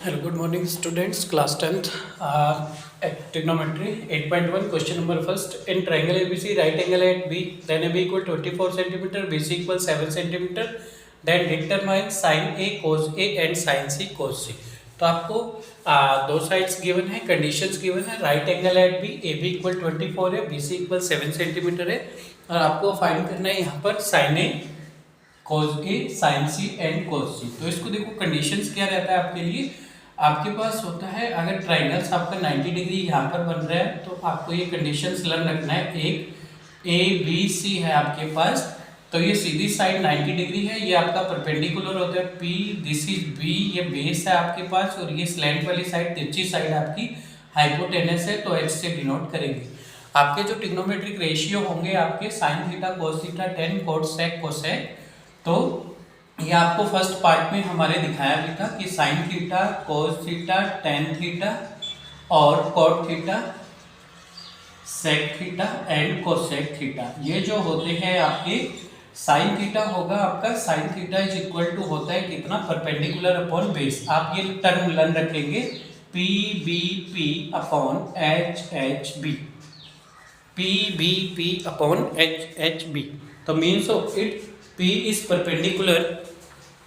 Hello, good morning, students. Class 10th at trigonometry 8.1. Question number first. In triangle ABC, right angle at B, then AB equal 24 centimeter, BC equal 7 centimeter. Then determine sin A cos A and sin C cos C. तो आपको दो sides given है, conditions given है. Right angle at B, A B equal 24 है, B C equal 7 centimetre है, और आपको find करना है यहाँ पर sine A cos A sin C and cos C. तो इसको देखो, कंडीशंस क्या रहता है आपके लिए. आपके पास होता है, अगर ट्राइंगल्स आपका 90 डिग्री यहाँ पर बन रहा है तो आपको ये कंडीशंस लर्न रखना है. एक ए बी सी है आपके पास, तो ये सीधी साइड 90 डिग्री है, ये आपका परपेंडिकुलर होता है. पी दिस इज बी, ये बेस है आपके पास, और ये स्लैंट वाली साइड तिरछी साइड आपकी हाइपोटेनस है, तो एच से डिनोट करेंगे. आपके जो ट्रिग्नोमेट्रिक रेशियो होंगे आपके sine theta cos theta tan cot sec cosec. तो ये आपको फर्स्ट पार्ट में हमारे दिखाया भी था कि sine theta cos theta tan theta और cot theta sec theta and cosec theta, ये जो होते हैं आपके. साइन थीटा होगा आपका, sine theta is equal to होता है कितना, परपेंडिकुलर अपॉन बेस. आप ये टर्म लर्न रखेंगे, P B P upon H H B, P B P upon H H B. तो means of it, P is perpendicular,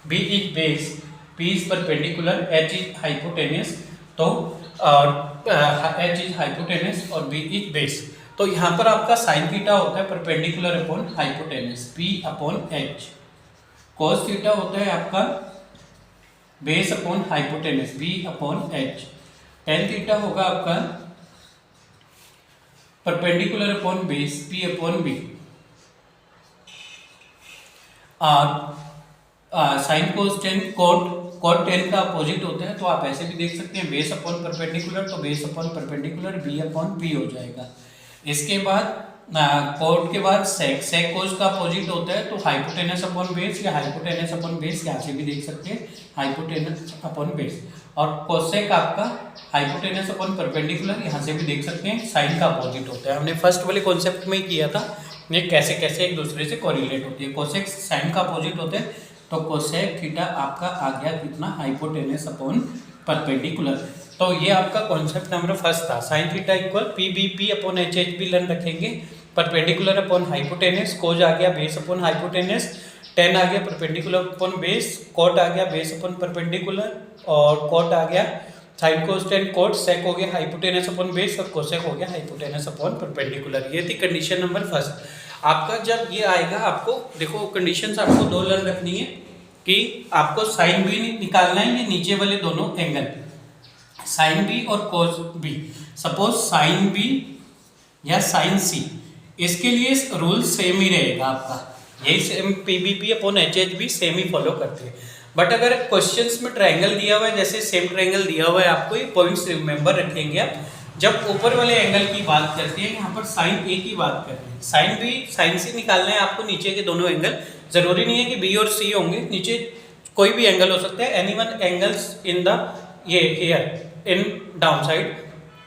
B is base, P is perpendicular, H is hypotenuse. तो H is hypotenuse और B is base. तो यहाँ पर आपका sine theta होता है perpendicular upon hypotenuse, P upon H. Cos theta होता है आपका base upon hypotenuse, B upon H. Tan theta होगा आपका perpendicular upon base, P upon B. Sine cos tan cot tan का अपोजिट होता है, तो आप ऐसे भी देख सकते हैं, बेस अपॉन परपेंडिकुलर, तो base upon perpendicular B upon P हो जाएगा. इसके बाद कोट के बाद सेक कोस का अपोजिट होता है, तो हाइपोटेनस अपॉन बेस या हाइपोटेनस अपॉन बेस, यहाँ से भी देख सकते हैं हाइपोटेनस अपॉन बेस. और कोसेक आपका हाइपोटेनस अपॉन परपेंडिकुलर, यहाँ से भी देख सकते हैं साइन का अपोजिट होता है. हमने फर्स्ट वाले कॉन्सेप्ट में ही किया था, ये कैसे कैसे एक दूसरे से कोरिलेट होती है. कोसेक साइन का अपोजिट होते हैं, तो कोसेक थीटा आपका आ गया कितना, हाइपोटेनस अपॉन परपेंडिकुलर. तो ये आपका कॉन्सेप्ट नंबर फर्स्ट था. Sine theta equal P B P upon H H B learn रखेंगे, परपेंडिकुलर अपॉन हाइपोटेनस, कोज आ गया बेस अपॉन हाइपोटेनस, टेन आ गया परपेंडिकुलर अपॉन बेस, कोट आ गया बेस अपॉन परपेंडिकुलर, और कोट आ गया sine cos tan cot, sec हो गया हाइपोटेनस अपॉन बेस, और कोसेक हो गया हाइपोटेनस अपॉन परपेंडिकुलर. ये थी कंडीशन नंबर फर्स्ट. आपका जब ये आएगा, आपको देखो कंडीशंस आपको दो लर्न रखनी है कि आपको साइन बी निकालना है, ये नीचे वाले दोनों एंगल, साइन बी और cos B. Suppose sine B या साइन सी, इसके लिए रूल सेम ही रहेगा आपका, यही same P B P upon H H B same ही फॉलो करते हैं. बट अगर क्वेश्चंस में ट्रायंगल दिया हुआ है, जैसे सेम ट्रायंगल दिया हुआ है, आपको ये पॉइंट्स रिमेंबर रखेंगे आप. जब ऊपर वाले एंगल की बात करते हैं, यहाँ पर साइन ए की बात कर रहे हैं, साइन बी साइन सी निकालना है आपको, नीचे के दोनों एंगल. जरूरी नहीं है कि बी और सी होंगे, नीचे कोई भी एंगल हो सकता है, any one angles in the ये हियर इन डाउन साइड,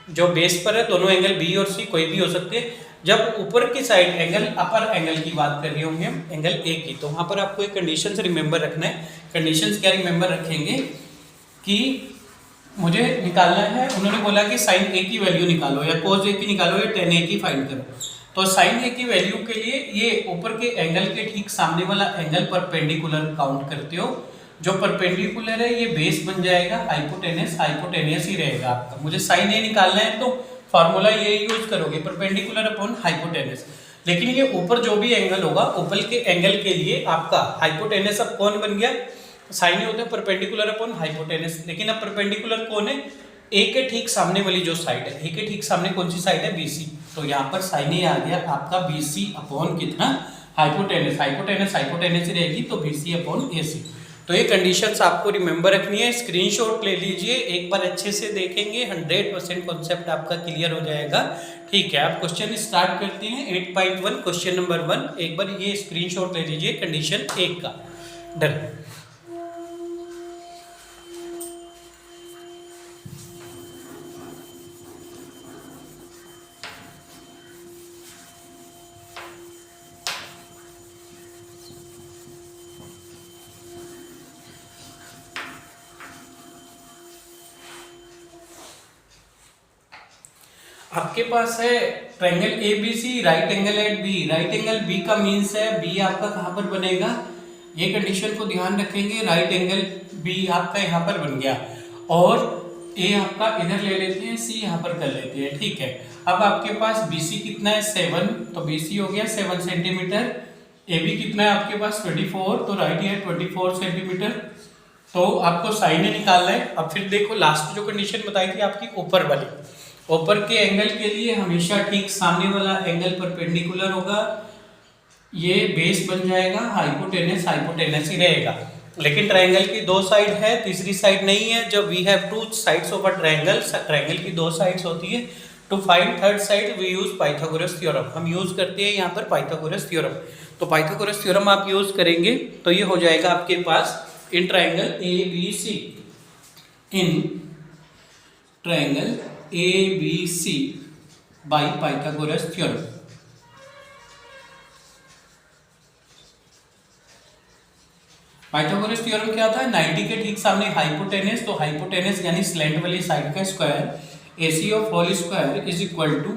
जो बेस पर है दोनों एंगल बी और सी कोई भी हो सकते हैं. जब ऊपर की साइड एंगल अपर एंगल की बात कर रहे होंगे हम, एंगल ए की, तो वहां पर आपको एक कंडीशन से रिमेंबर रखना है. कंडीशंस क्या रिमेंबर रखेंगे कि मुझे निकालना है, उन्होंने बोला कि साइन ए की वैल्यू निकालो या कोस ए की निकालो या टेन ए की फाइंड करो. तो साइन ए की वैल्यू के लिए ये ऊपर के एंगल के ठीक सामने वाला एंगल परपेंडिकुलर काउंट करते हो. जो परपेंडिकुलर है ये बेस बन जाएगा, हाइपोटेनस हाइपोटेनियस ही रहेगा आपका. मुझे साइन ए निकालना है तो फॉर्मूला ये यूज करोगे, परपेंडिकुलर अपॉन हाइपोटेनस. लेकिन ये ऊपर जो भी एंगल होगा, ऊपर के एंगल के लिए आपका हाइपोटेनस अब कौन बन गया, साइन ए होता है परपेंडिकुलर अपॉन हाइपोटेनस. लेकिन अब परपेंडिकुलर कौन है, ए के ठीक सामने वाली जो साइड है, ए के ठीक सामने कौन सी साइड है, बीसी. तो यहाँ पर साइन ए आ गया आपका बीसी अपॉन कितना, हाइपोटेनस. हाइपोटेनस हाइपोटेनस ही रहेगी, तो बीसी अपॉन एसी. तो ये कंडीशंस आपको रिमेंबर रखनी है, स्क्रीनशॉट ले लीजिए, एक बार अच्छे से देखेंगे 100% कॉन्सेप्ट आपका क्लियर हो जाएगा. ठीक है, आप क्वेश्चन स्टार्ट करते हैं 8.1 क्वेश्चन नंबर 1. एक बार ये स्क्रीनशॉट ले लीजिए कंडीशन 1 का. डन. आपके पास है triangle A B C, right angle at B. Right angle B का मीन्स है बी आपका कहाँ पर बनेगा, ये कंडीशन को ध्यान रखेंगे। राइट एंगल बी आपका यहाँ पर बन गया और ए आपका इधर ले लेते हैं, सी यहाँ पर कर लेते हैं, ठीक है। अब आपके पास BC कितना है 7, तो BC हो गया 7 सेंटीमीटर। AB कितना है आपके पास 24, तो राइट है 24 सेंटीमीटर। तो आपको साइन निकालना है। अब फिर देखो लास्ट जो कंडीशन बताई थी आपकी ऊपर वाली, ऊपर के एंगल के लिए हमेशा ठीक सामने वाला एंगल परपेंडिकुलर होगा, ये बेस बन जाएगा, हाइपोटेनस हाइपोटेनस ही रहेगा। लेकिन ट्रायंगल की दो साइड है, तीसरी साइड नहीं है। जब we have two sides of a triangle, triangle की दो साइड्स होती है, to find third side we use Pythagoras theorem. हम यूज करते हैं यहाँ पर पाइथागोरस थ्योरम। तो पाइथागोरस थ्योरम आप यूज करेंगे तो ये हो जाएगा आपके पास in triangle ABC, in triangle ABC by Pythagoras theorem. Pythagoras theorem क्या था, 90 के ठीक सामने हाइपोटेनस, तो हाइपोटेनस यानी स्लैंट वाली साइड का square AC of whole square is equal to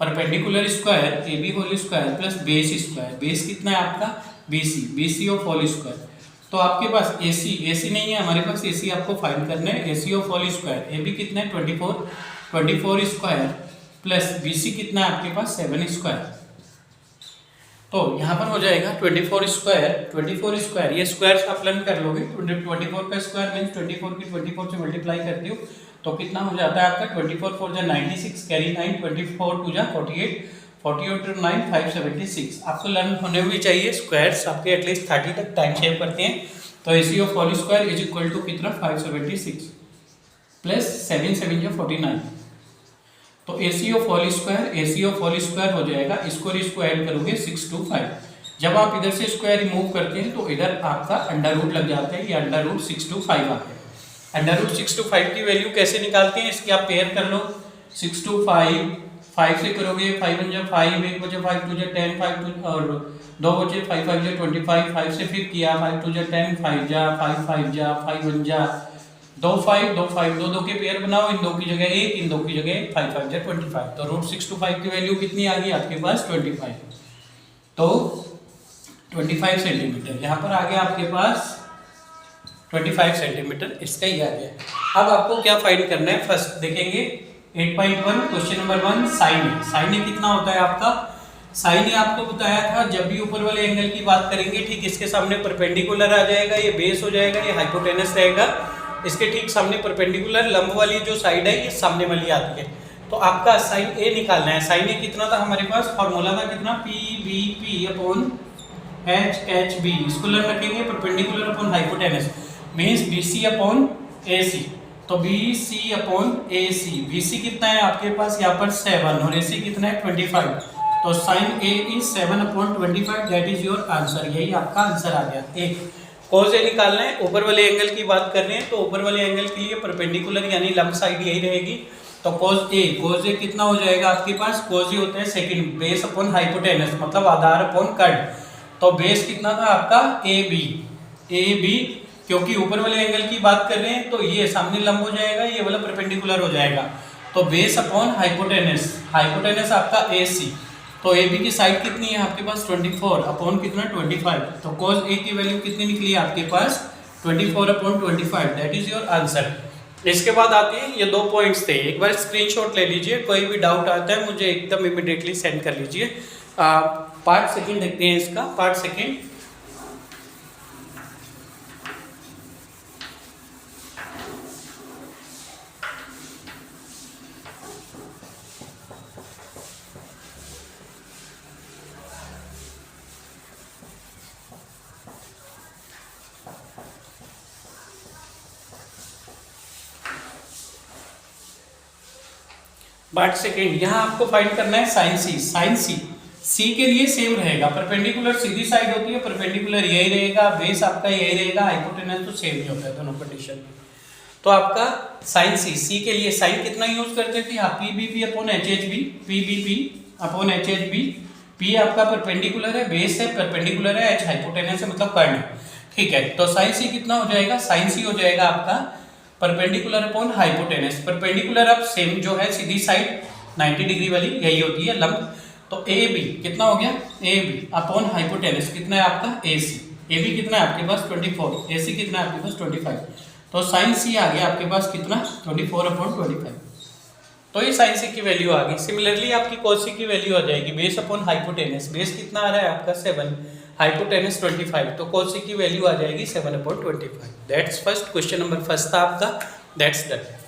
perpendicular square AB whole square plus base square. Base कितना है आपका BC ऑफ होल स्क्वायर। तो आपके पास AC नहीं है हमारे पास, AC आपको फाइंड करना है। AC of whole square AB कितना है 24 स्क्वायर प्लस BC कितना है आपके पास 7 स्क्वायर। तो यहाँ पर हो जाएगा 24 स्क्वायर, ये स्क्वायर आप लर्न कर लोगे। 24 का स्क्वायर मीन्स 24 की 24 से मल्टीप्लाई करते हो तो कितना हो जाता है आपका 24 4 जा 96, कैरी 9, 24 2 जा 48, 48 9 576। आपको लर्न होने भी चाहिए स्क्वायर्स, आपके एटलीस्ट 30 तक टाइम सेव करते हैं। तो AC of whole square is equal to कितना 576 प्लस 7 7 जा 49। तो AC ऑफ होल स्क्वायर हो जाएगा, इसको ऐड करोगे 625। जब आप इधर से स्क्वायर रिमूव करते हैं तो इधर आपका अंडर रूट लग जाता है, ये अंडर रूट 625 आता है। अंडर रूट 625 की वैल्यू कैसे निकालते हैं, इसकी आप पेयर कर लो। 625 5 से करोगे 5 1 जा 5, 1 बचे 5 2 जा 10, 5 2 और 2 बचे 5 5 जा 25, 5 से फिर किया 5 2 जा 10, 5 जा 5 5 जा 5 1 जा 2 5 2 5, दो के पेयर बनाओ, इन दो की जगह 1, इन दो की जगह 5 5 जा 25। तो रूट 625 की वैल्यू कितनी आ गई आपके पास 25। तो 25 सेंटीमीटर यहाँ पर आ गया आपके पास 25 सेंटीमीटर, इसका ही आ गया। अब आपको क्या फाइंड करना है, फर्स्ट देखेंगे 8.1 क्वेश्चन नंबर 1 साइन ए कितना होता है आपका। साइन ए आपको बताया था जब भी ऊपर वाले एंगल की बात करेंगे ठीक इसके सामने परपेंडिकुलर आ जाएगा, ये बेस हो जाएगा, ये हाइपोटेनस रहेगा। इसके ठीक सामने परपेंडिकुलर लंब वाली जो साइड है ये सामने वाली आती है। तो आपका साइन ए निकालना है। साइन ए कितना था हमारे पास, फॉर्मूला था कितना PBP अपॉन HHB। इसको लर्न रखेंगे perpendicular upon hypotenuse means BC upon AC। तो BC अपॉन AC, BC कितना है आपके पास यहाँ पर 7 और AC कितना है 25। तो sine A is 7 upon 25, that is your answer. यही आपका आंसर आ गया। एक कोज ए निकालना है, ऊपर वाले एंगल की बात कर रहे हैं तो ऊपर वाले एंगल के लिए परपेंडिकुलर यानी लंब साइड यही रहेगी। तो कोज ए कितना हो जाएगा आपके पास, कोज ए होता है सेकंड बेस अपॉन हाइपोटेनस मतलब आधार अपॉन कट। तो बेस कितना था आपका AB, क्योंकि ऊपर वाले एंगल की बात कर रहे हैं तो ये सामने लंब हो जाएगा, ये वाला परपेंडिकुलर हो जाएगा। तो बेस अपॉन हाइपोटेनस आपका AC। तो AB की साइड कितनी है आपके पास 24 अपॉन कितना 25। तो cos A की वैल्यू कितनी निकली है आपके पास 24 upon 25, that is your answer. इसके बाद आते हैं, ये दो पॉइंट्स थे, एक बार स्क्रीनशॉट ले लीजिए, कोई भी डाउट आता है मुझे एकदम इमीडिएटली सेंड कर लीजिए। पार्ट सेकंड देखते हैं इसका, पार्ट सेकंड। पार्ट सेकंड, यहाँ आपको फाइंड करना है साइन सी के लिए सेम रहेगा, परपेंडिकुलर सीधी साइड होती है, परपेंडिकुलर यही रहेगा, बेस आपका यही रहेगा, हाइपोटेनस तो सेम ही होता है दोनों कंडीशन में। तो आपका साइन सी के लिए साइन कितना यूज करते थे, PBP upon HHB, PBP upon HHB। P आपका परपेंडिकुलर है, बेस है परपेंडिकुलर है, H हाइपोटेनस है मतलब कर्ण, ठीक है। तो साइन सी कितना हो जाएगा, साइन सी हो जाएगा आपका परपेंडिकुलर अपॉन हाइपोटेनस। परपेंडिकुलर अब सेम जो है सीधी साइड 90 डिग्री वाली यही होती है लंब। तो ए बी कितना हो गया, ए बी अपॉन हाइपोटेनस कितना है आपका ए सी। ए बी कितना है आपके पास 24, ए सी कितना है आपके पास 25। तो साइन सी आ गया आपके पास कितना 24/25। तो ये साइन सी की वैल्यू आ गई। सिमिलरली आपकी cos सी की वैल्यू आ जाएगी बेस अपॉन हाइपोटेनस। बेस कितना आ रहा है आपका 7, हाइपोटेनस 25, तो cos सी की वैल्यू आ जाएगी 7/25। That's first question number first था आपका, दैट्स डन।